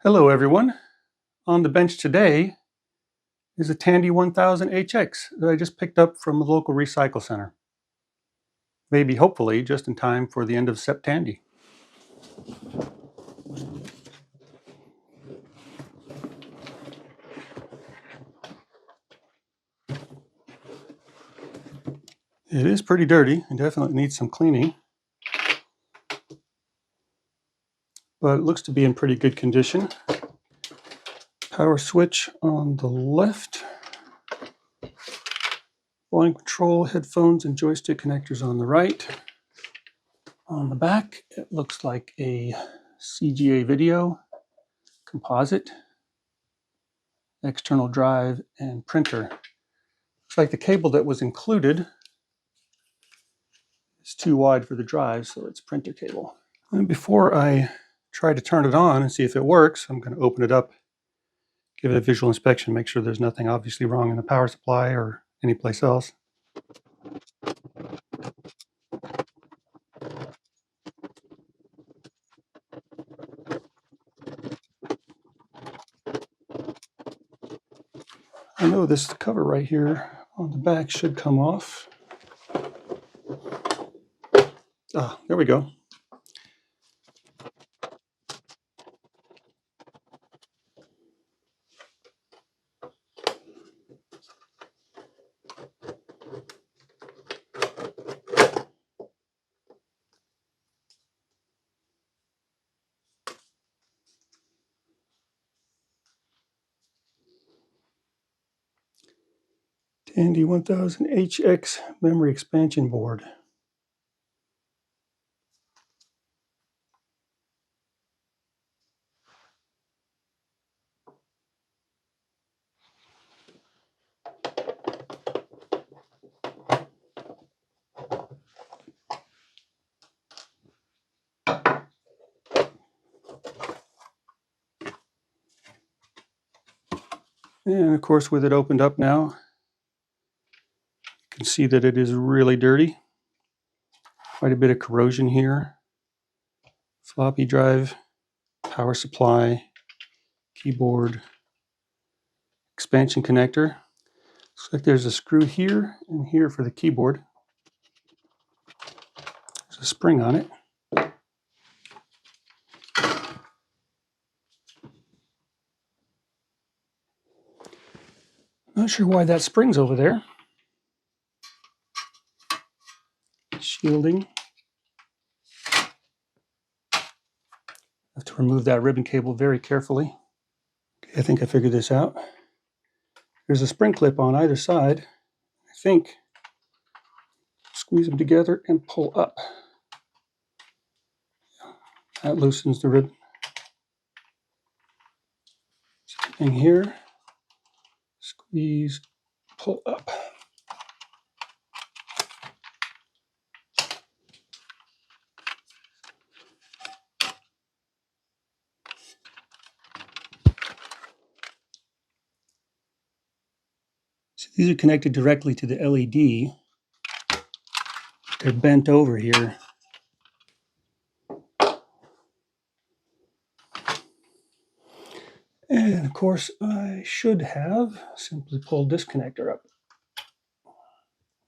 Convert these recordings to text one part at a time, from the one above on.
Hello everyone. On the bench today is a Tandy 1000HX that I just picked up from a local recycle center. Maybe, hopefully, just in time for the end of septandy. It is pretty dirty and definitely needs some cleaning, but it looks to be in pretty good condition. Power switch on the left. Volume control, headphones, and joystick connectors on the right. On the back, it looks like a CGA video, composite, external drive, and printer. Looks like the cable that was included is too wide for the drive, so it's printer cable. And before I try to turn it on and see if it works, I'm going to open it up, give it a visual inspection, make sure there's nothing obviously wrong in the power supply or anyplace else. I know this cover right here on the back should come off. Ah, there we go. Tandy 1000HX memory expansion board. And of course, with it opened up now, you can see that it is really dirty. Quite a bit of corrosion here. Floppy drive, power supply, keyboard, expansion connector. Looks like there's a screw here and here for the keyboard. There's a spring on it. Not sure why that spring's over there. Shielding. Have to remove that ribbon cable very carefully. Okay, I think I figured this out. There's a spring clip on either side. I think squeeze them together and pull up. That loosens the ribbon. Same thing here. Squeeze, pull up. So these are connected directly to the LED. They're bent over here. And of course, I should have simply pulled this connector up.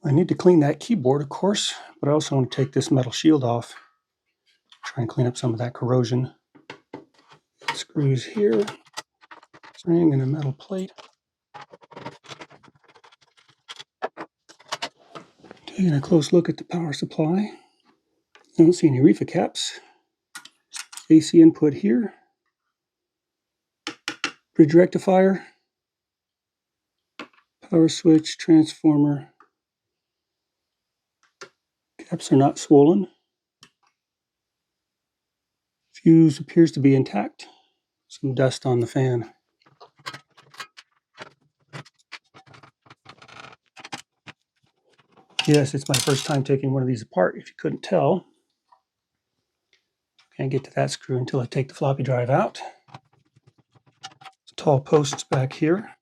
I need to clean that keyboard, of course, but I also want to take this metal shield off. Try and clean up some of that corrosion. Screws here, spring and a metal plate. Taking a close look at the power supply. I don't see any reefer caps. AC input here. Bridge rectifier. Power switch, transformer. Caps are not swollen. Fuse appears to be intact. Some dust on the fan. Yes, it's my first time taking one of these apart, if you couldn't tell. Can't get to that screw until I take the floppy drive out. Tall posts back here.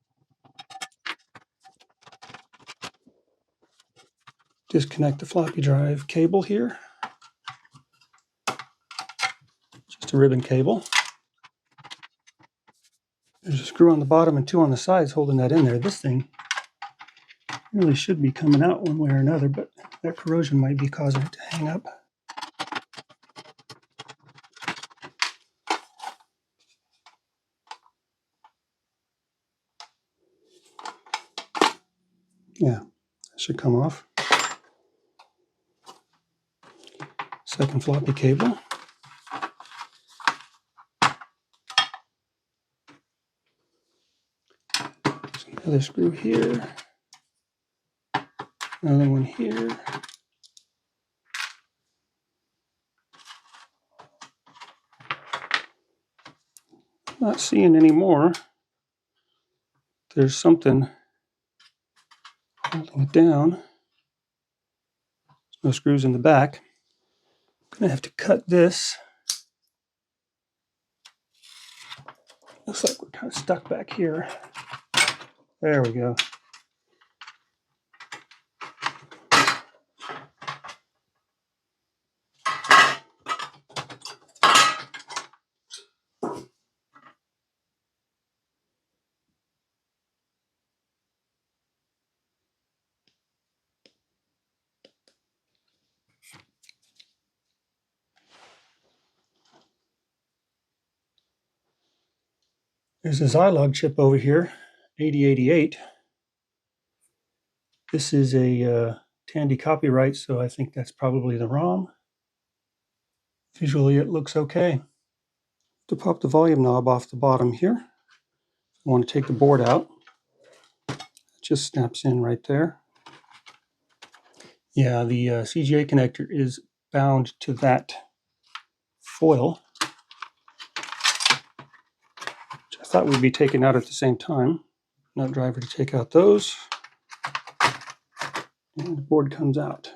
Disconnect the floppy drive cable here. Just a ribbon cable. There's a screw on the bottom and two on the sides holding that in there. This thing really should be coming out one way or another, but that corrosion might be causing it to hang up. Yeah, that should come off. Second floppy cable. Another screw here. Another one here. Not seeing any more. There's something holding it down. There's no screws in the back. I'm gonna have to cut this. Looks like we're kind of stuck back here. There we go. There's a Zilog chip over here, 8088. This is a Tandy copyright, so I think that's probably the ROM. Visually, it looks okay. To pop the volume knob off the bottom here, I want to take the board out. It just snaps in right there. Yeah, the CGA connector is bound to that foil, which I thought would be taken out at the same time. Nut driver to take out those, and the board comes out.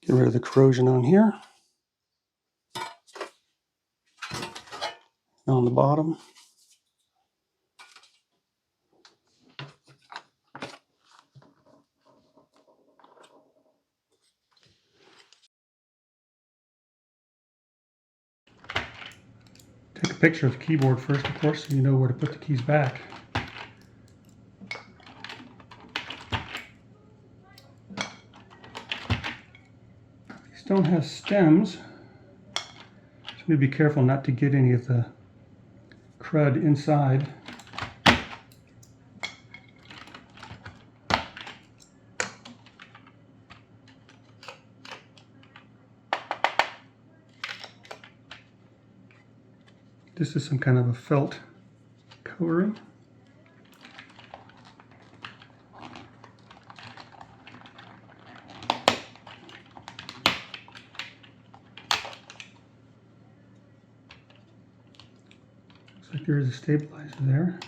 Get rid of the corrosion on here. On the bottom. Take a picture of the keyboard first, of course, so you know where to put the keys back. These don't have stems, so you need to be careful not to get any of the crud inside. This is some kind of a felt covering. Looks like there is a stabilizer there.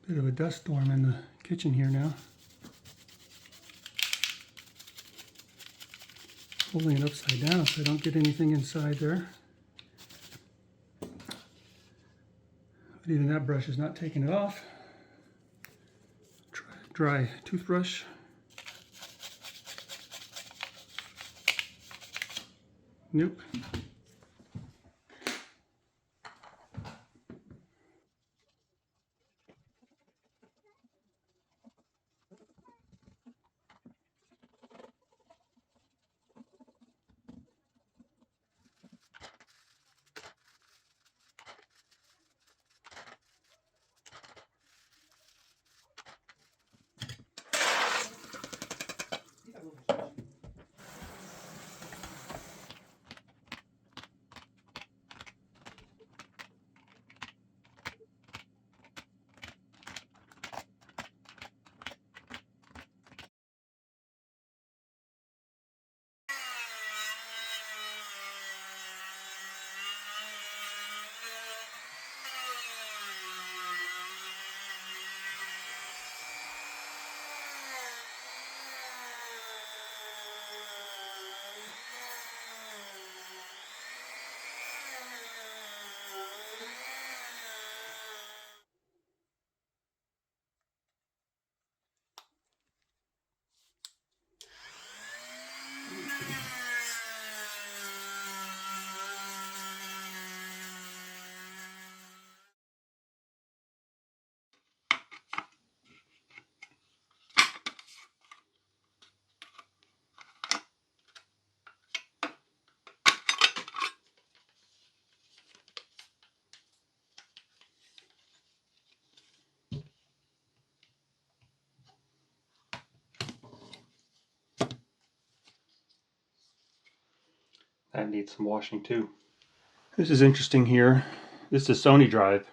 Bit of a dust storm in the kitchen here now. Holding it upside down so I don't get anything inside there. But even that brush is not taking it off. Try a dry toothbrush. Nope. That needs some washing too. This is interesting here. This is a Sony drive,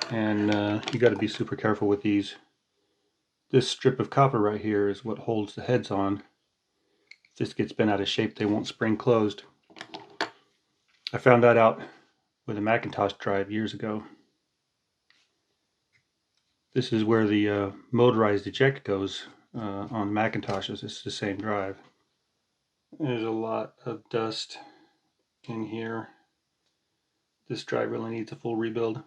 and you got to be super careful with these. This strip of copper right here is what holds the heads on. If this gets bent out of shape, they won't spring closed. I found that out with a Macintosh drive years ago. This is where the motorized eject goes on Macintoshes. It's the same drive. There's a lot of dust in here. This drive really needs a full rebuild.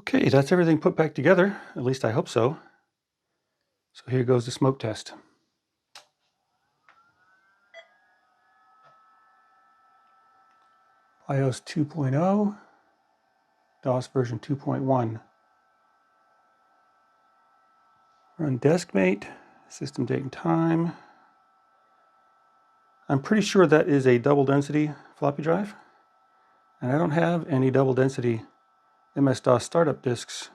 Okay, that's everything put back together. At least I hope so. So here goes the smoke test. BIOS 2.0. DOS version 2.1. Run deskmate, system date and time. I'm pretty sure that is a double density floppy drive, and I don't have any double density MS-DOS startup disks.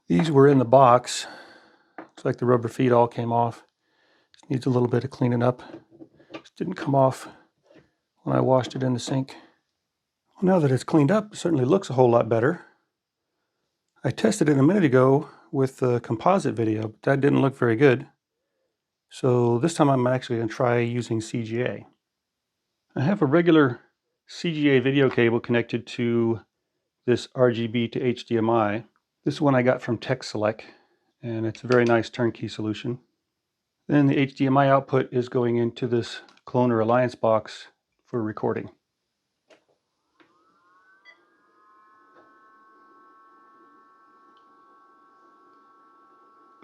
These were in the box. Looks like the rubber feet all came off. Just needs a little bit of cleaning up. Just didn't come off when I washed it in the sink. Well, now that it's cleaned up, it certainly looks a whole lot better. I tested it a minute ago with the composite video, but that didn't look very good. So this time I'm actually going to try using CGA. I have a regular CGA video cable connected to this RGB to HDMI. This one I got from TechSelect, and it's a very nice turnkey solution. Then the HDMI output is going into this Cloner Alliance box for recording.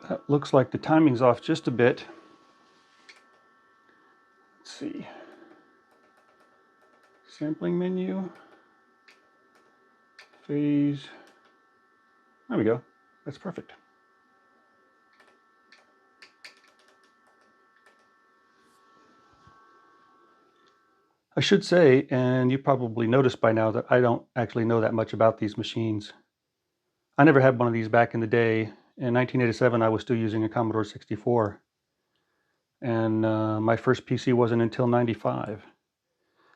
That looks like the timing's off just a bit. Let's see. Sampling menu. Phase. There we go. That's perfect. I should say, and you probably noticed by now, that I don't actually know that much about these machines. I never had one of these back in the day. In 1987, I was still using a Commodore 64. And my first PC wasn't until 95.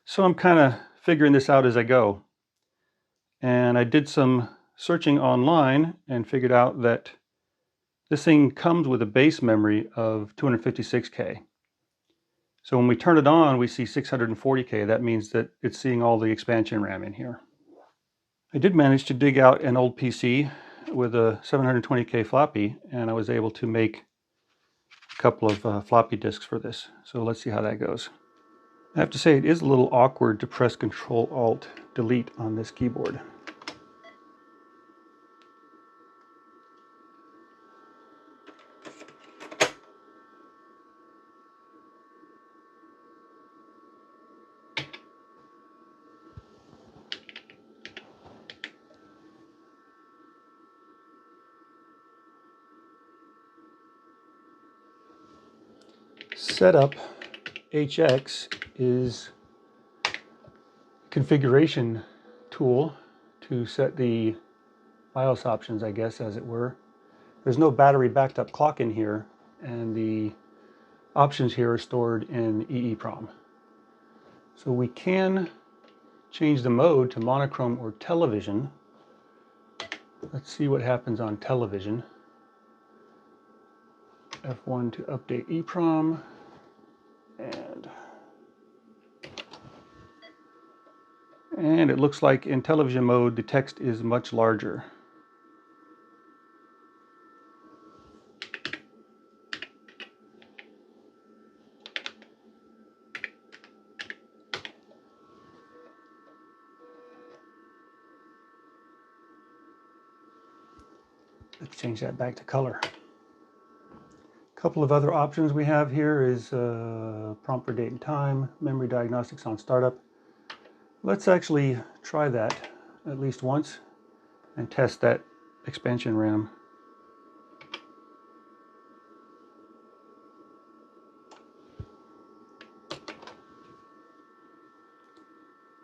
So I'm kind of figuring this out as I go. And I did some searching online and figured out that this thing comes with a base memory of 256K. So when we turn it on, we see 640K. That means that it's seeing all the expansion RAM in here. I did manage to dig out an old PC with a 720K floppy, and I was able to make a couple of floppy disks for this. So let's see how that goes. I have to say it is a little awkward to press Control-Alt-Delete on this keyboard. Setup HX is a configuration tool to set the BIOS options, I guess, as it were. There's no battery backed up clock in here, and the options here are stored in EEPROM. So we can change the mode to monochrome or television. Let's see what happens on television. F1 to update EEPROM, and it looks like in television mode the text is much larger. Let's change that back to color. A couple of other options we have here is prompt for date and time, memory diagnostics on startup. Let's actually try that at least once and test that expansion RAM.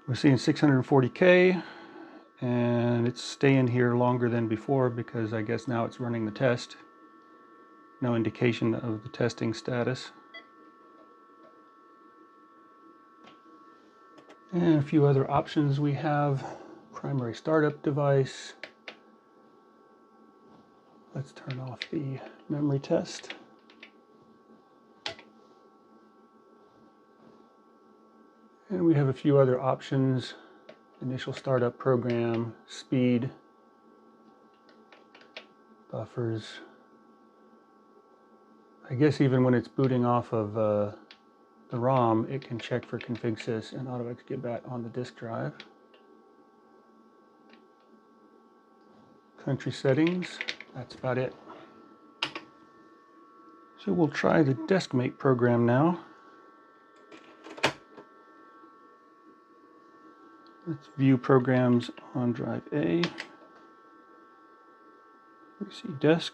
We're seeing 640K, and it's staying here longer than before because I guess now it's running the test. No indication of the testing status. And a few other options we have. Primary startup device, Let's turn off the memory test. And we have a few other options. Initial startup program, speed, buffers. I guess even when it's booting off of the ROM, it can check for config sys and auto-execute that on the disk drive. Country settings, that's about it. So we'll try the deskmate program now. Let's view programs on drive A. We see desk.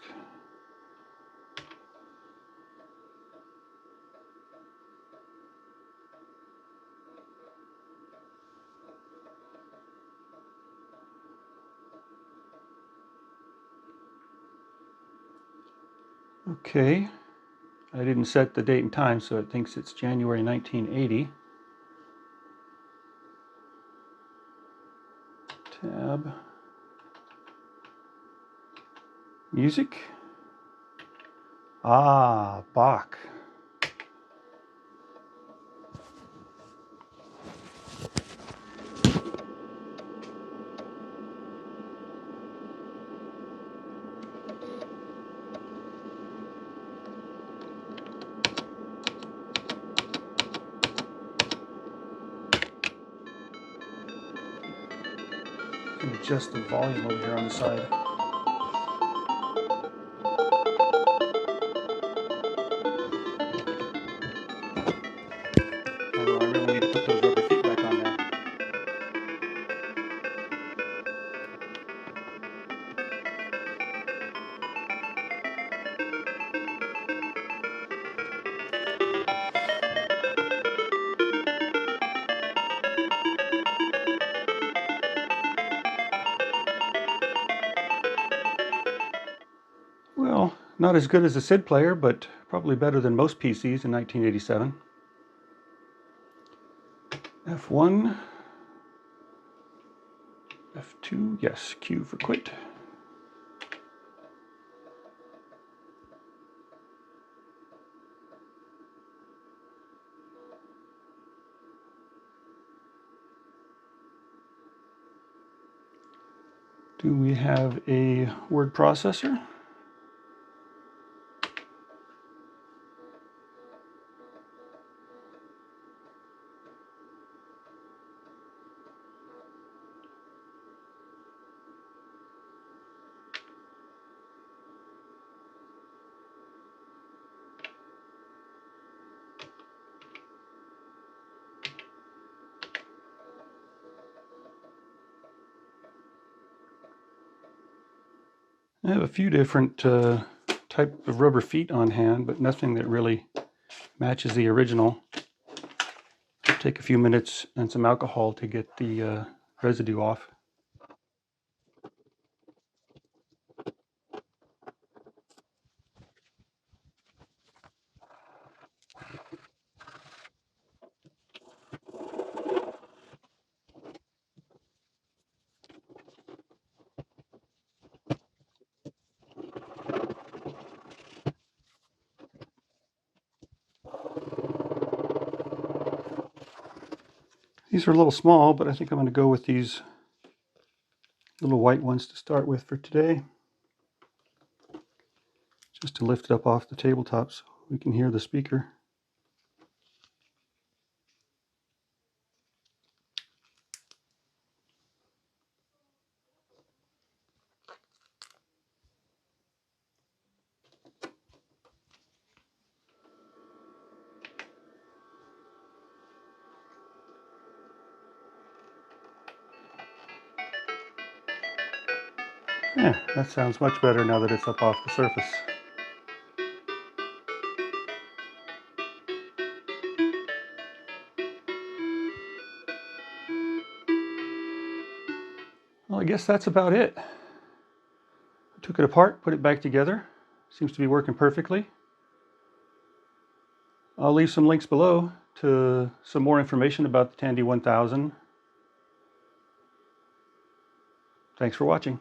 Okay, I didn't set the date and time, so it thinks it's January 1980. Tab. Music. Ah, Bach. I can adjust the volume over here on the side. Oh, I really need to put those rubber feet back on there. Well, not as good as a SID player, but probably better than most PCs in 1987. F1, F2, yes, Q for quit. Do we have a word processor? I have a few different type of rubber feet on hand, but nothing that really matches the original. It'll take a few minutes and some alcohol to get the residue off. These are a little small, but I think I'm going to go with these little white ones to start with for today. Just to lift it up off the tabletop so we can hear the speaker. Yeah, that sounds much better now that it's up off the surface. Well, I guess that's about it. I took it apart, put it back together. Seems to be working perfectly. I'll leave some links below to some more information about the Tandy 1000. Thanks for watching.